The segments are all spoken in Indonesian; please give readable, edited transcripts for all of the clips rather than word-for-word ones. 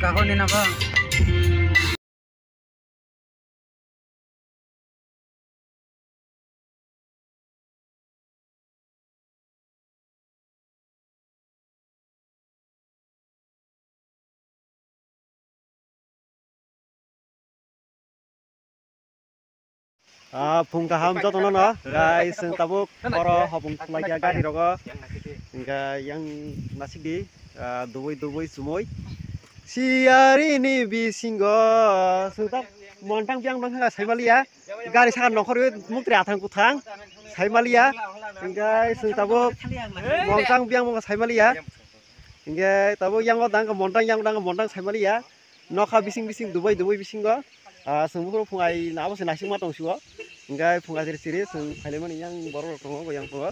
kahon ni napa. Phung kaham cho tono no gai sing tabuk koro hopung lagi gari rogo hingga yang nasik di dubui sumoi siari ni bisinggo sing tak montang piang dong ha saimalia gari sangat nongkor mukri athang kutang saimalia hingga sing tabuk montang piang mong saimalia hingga tabuk yang odang ke montang saimalia nokha bising dubui bisinggo sungguh pungai nabo senasing matong suo enggak pungai siri sung kaliman yang baru tongo yang tongo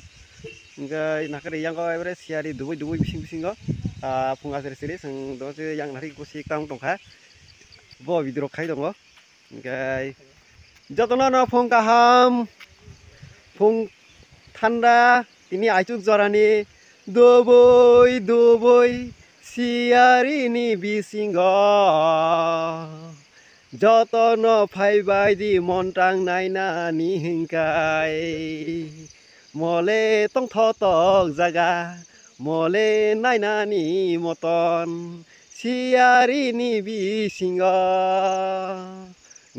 enggak nakar yang kau everest siari dubui bising go pungai siri sung dosi yang nari kusi tang tongka bo video kai tongo enggak jatuh no pung kaham pung tanda ini acuk zorani dubui siari ni bising go jotono phaibai di montang naina ni hingkai mole tong thotok jaga mole naina ni moton siari ni bisinga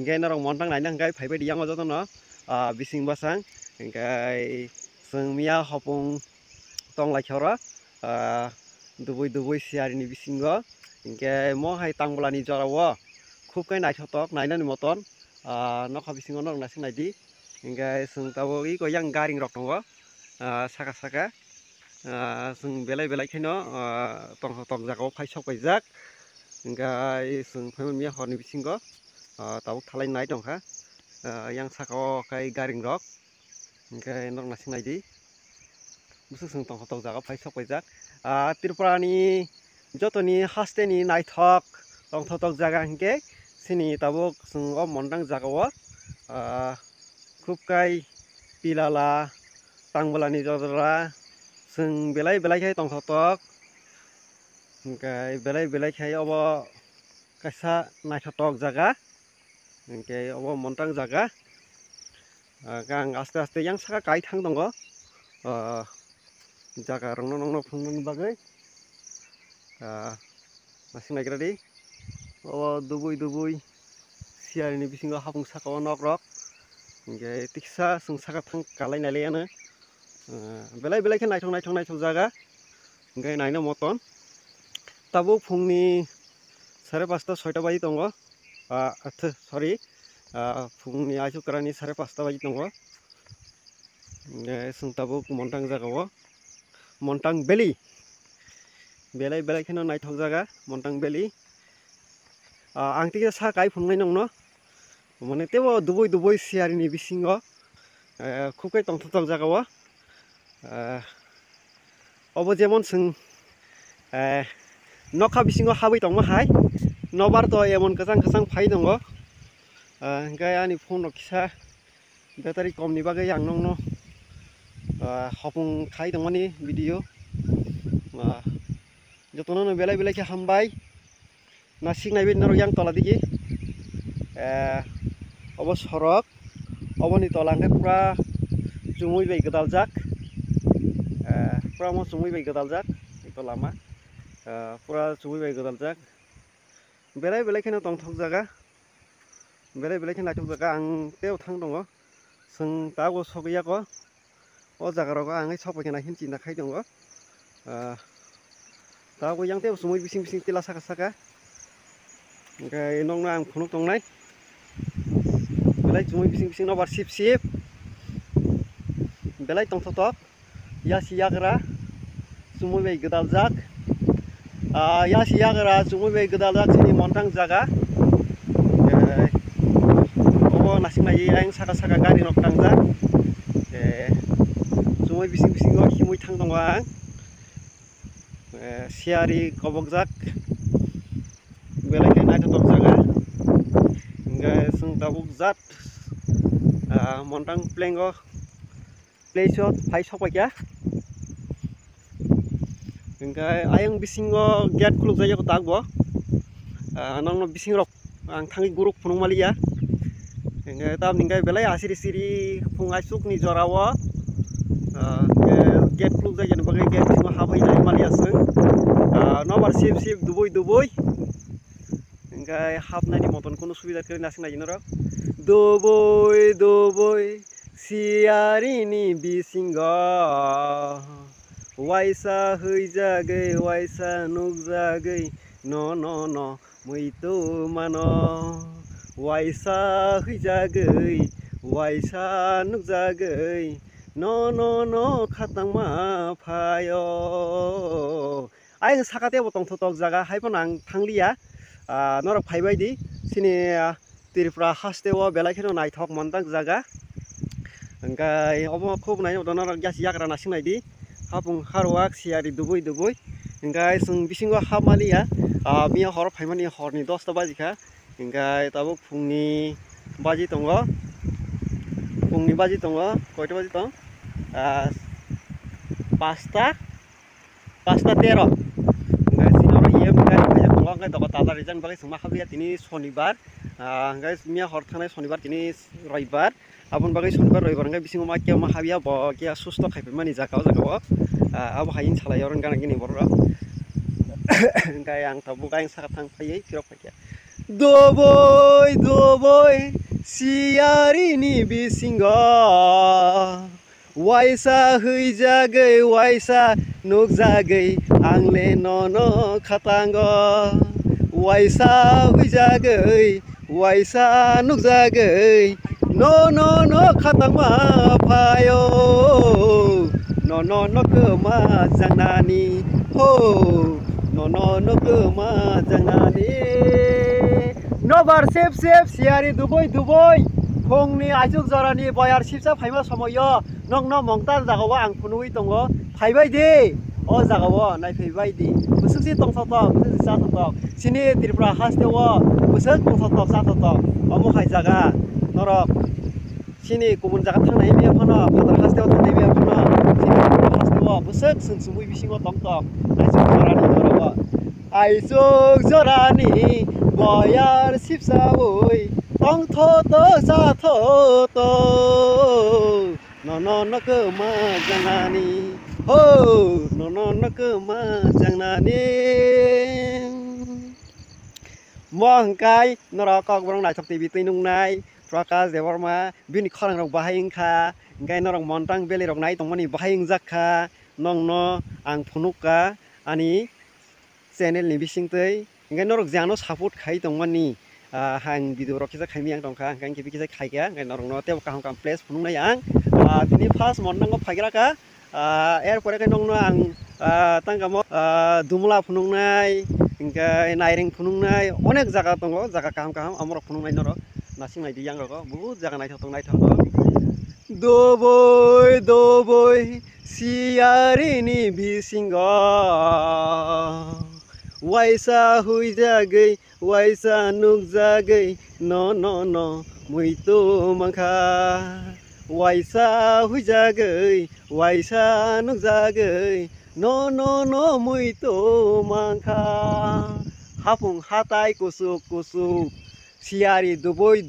ngai narong montang naina hingkai phaibai di yang jotono bising basang hingkai sengmia hopung tong lakhora dubui siari ni bisinga hingkai mo hai tangbulani jarawo খুব কাই নাইথক নাইনানি মতন নখা বিসিং নং নাসিং নাইদি इंगाय जों ताबो इ गोयां गारिं रक दङ साका साका जों बेलाय खायनो तक जागाव फाइसक बायजाक इंगाय जों फैमिया हरनि बिसिंग ताबो थालाय नाय दंखा yang sakaw kai garing rok इंगाय नग नासिं नायदि बुसु जों तक जागाव फाइसक बायजाक त्रिपुरानि जतनि हास्तेनि नायथक तक जागा हिंके सिनि ताबो जों अ मोनदां जागाव खूब काई पिलाला तांबलानि जदरा जों बेलाय खाय तक बेलाय खाय अब कासा नायथक जागा इंके अब मोनदां जागा गां आस्ते आस्ते yang saka kai thang दङ जागा रंनो नंनो फुंनो बागै नासिं नायग्रादि अब दुबुई सियारिनि बिसिङाव हाफुं साकाव नक रक इंके तिक्सा जों साका थां गालाय नायलायानो बेलाय खाय नायथक जागा इंके नायनो मतन ताबो फुंनि 5:30 6टा बाजि दङ सरि फुंनि आइसुक्रानि 5:30 बाजि दङ जों ताबो मोनदां जागाव मोनदां बेलि बेलाय खायनो नायथक जागा मोनदां बेलि आं तिके सा गाय फुंनाय नंनो माने तेबो दुबुई सियारिनि बिसिङाव खूब काई तक जागाव अब जेमन जों नखा बिसिङाव हाबै दङ हाय नबार तो एमन गोजां फाइ दङ इंगाय आंनि फन किसा बेटारि कमनि बागै आं नंनो हपुं खाय दङनि भिडिअ जतनो बेलाय खाय हामबाय नासिं नायबाय नरो yang tola digi अब सरक अबनि तलांगे पुरा जुमुय बाय गदालजाक पुरा म जुमुय बाय गदालजाक ito lama पुरा जुमुय बाय गदालजाक बेलाय खायनो तंथक जागा बेलाय खाय नायथक जागा आं तेव थां दङ जों तागो सगैयाक अ जागाराव आङै सफैना हिनचि नाखाय दङ तागो yang तेव जुमुय बिसिं तिला साका इंगाय नंनो आं फुनुक दंनाय बेलाय जुमुय बिसिं नबार सिप बेलाय तक यासि याग्रा जुमुय बाय गदालजाक यासि याग्रा जुमुय बाय गदालजाक सिनि मोनदां जागा अब नासिं नायै आं साका गारि नक थांजा जुमुय बिसिं हिमुय थां दङ आं सियारि कबकजाक बेलाय खाय नायथक जागा इंगाय जों दाबुक जात मोनदां प्लेंगो प्लेसो फाइ सफायका इंगाय आयं बिसिङो गेट खुलुक जायो तागबो nong no bising rok ang thangi guruk phunung malia engkai tam ningkai belai asiri siri phungai suk ni jorawa get fluk jai jan bagai get singo habai nai malia sung nobar sip sip duboi engkai hapnai ni moton kono subida kri nasing nai jinoro duboi siari ni bisingo waisa huijagai waisa nukjagai no muito mano waisa huijagai waisa nukjagai no khatang ma phayo ai sakate botong thotok jaga haipon ang thanglia norok phaibai di sini Tripura hastewa belai kheno naithok montang jaga engkai obo khub nai norok jas yagra nasing nai di hapung harwak siari duboi engkai sung bisingo hamalia mia hor phaimani horni 10 ta bajika engkai tabo phungni baji tongo koita baji tong 5 ta 13 engkai sinoro yem engkai phaja tongo engkai doko tala rejan bagai sungma khablia tini shonibar engkai mia hor thanai shonibar tini roibar abon bagai shonibar roibar engkai bisingo ma kya ma habia bo kya susto khaipimani jakao abo hayin salai orang gana gini borok engkai ang tabu kaing sakat thang phaiye kirok phaiya duboi siari ni bisingo waisa huijagai waisa nukjagai angle no khatango waisa huijagai waisa nukjagai no khatangma phayo no kema jangnani ho no kema jangnani nobar sep siari duboi phongni ajuk jarani bayar sipsa phaima samoyo nong no mongtar jagawa ang phunui tongo phaibai de o jagawa nai phaibai di busuksi tongsatok busuksi satok sini Tripura hastewa busuk tongsatok satok omo khai jaga norok sini kubun jaga thangnai me phano phadar hastewa thangnai me phano sini Tripura hastewa busuk sungsumui bisingo tongtok aisuk jorani bayar sipsa oi tong to sa to no kema jangnani ho no kema jangnani mongkai norok borong nai thok tv tuinung nai Prakash Devarma bini khorang rok bahing kha ngai norok montang beli rok nai tongmani bahing jakha nong no ang phunuka ani channel ni bisingtei ngai norok jano support khai tongmani hang video rok kisa khaimi ang tongkha hang kibi kisa khaika ngai norok no tebo kaham place phunung nai ang tini first montang phagira ka er pore kai nong no ang tangkamo dumla phunung nai engkai nairing phunung nai onek jaga tongo jaga kaham amrok phunung nai norok nasing nai di yang rok bahut jaga nai thok duboi siari ni bisingo waisa huijagai waisa nukjagai no muito mangkha waisa huijagai waisa nukjagai no muito mangkha hapung hatai kusuk siari duboi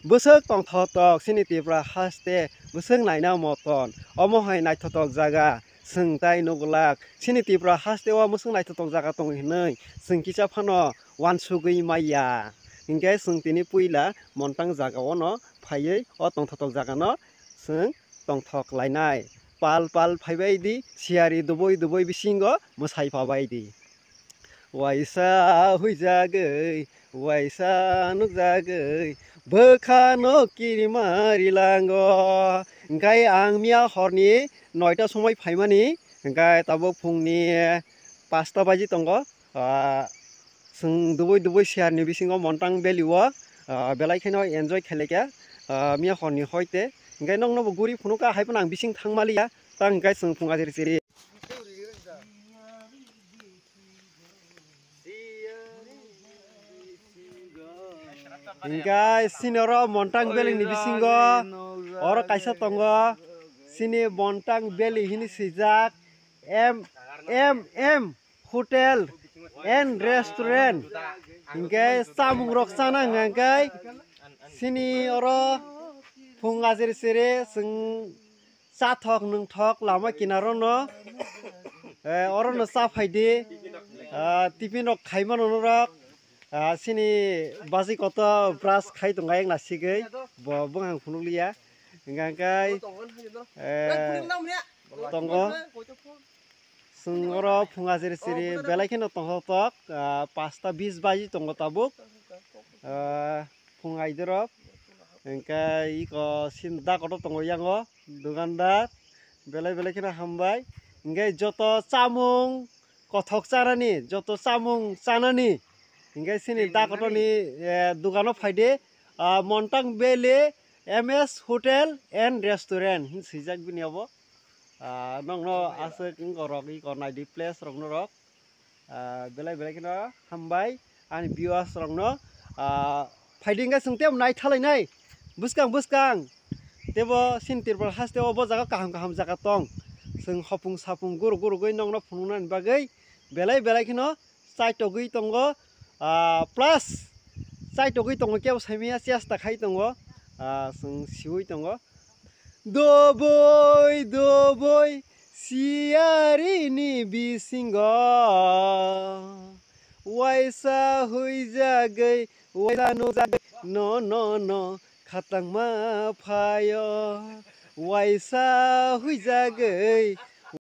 busuk tongthotok sini Tripura haste busuk naina moton omo hai naithotok jaga sungtai nuglak sini Tripura hastewa musung naithotok jaga tong hinai sungkisa phano wansugui maya engkai sung tini puila montang jaga ono phaiye o tongthotok jaga no sung tongthok lainai pal phaibai di siari duboi bisingo musai phabai di waisa huijagai waisa nukjagai bokhano kirimari lango engkai ang mia horni 9ta somoi phaimani engkai tabo phungni 5ta baji tongo sung duboi siarni bisingo montang beliwa belai kheno enjoy kheleka mia horni hoite engkai nong no guri phunuka haipon ang bising thangmalia tang engkai sung phunga jeri engkai sinoro montang beling ni bisingo oro kaisa tongo sini montang beli hini sijak M hotel and restaurant hingkai samung rok sana hingkai sini oro phung azir sere sing sathok nungthok lama kinaro no oro no sa phaide tiffin rok khaima no rok sini bazi koto brush khai tongai na sigei bo bang phunukliya hingkai tongo sing oro phung azir sere belai kheno tongo tok 5:20 baji tongo tabuk phung aiderok hingkai iko sin da koto tongo yango dukandar belai kheno hambai hingkai joto chamung kothok chanani joto chamung chanani hingkai sini da koto ni dukano phaide Montang Valley MS Hotel and Restaurant sijak bini abo nong no ase ngorok iko naidi place rok no rok belai kheno hambai ani viewers rok no phaiding ga sungtem nai thalai nai buskang tebo sintirpal hasteo bo jaga kaham jaga tong sing hopung sapung guru goi nong no phunungna bagai belai kheno saitogui tongo plus saitogui tongo keu saimia chesta khai tongo sing siui tongo doboi siarini bisingo waisa huijagai waisa no jagai no khatang ma phayo waisa huijagai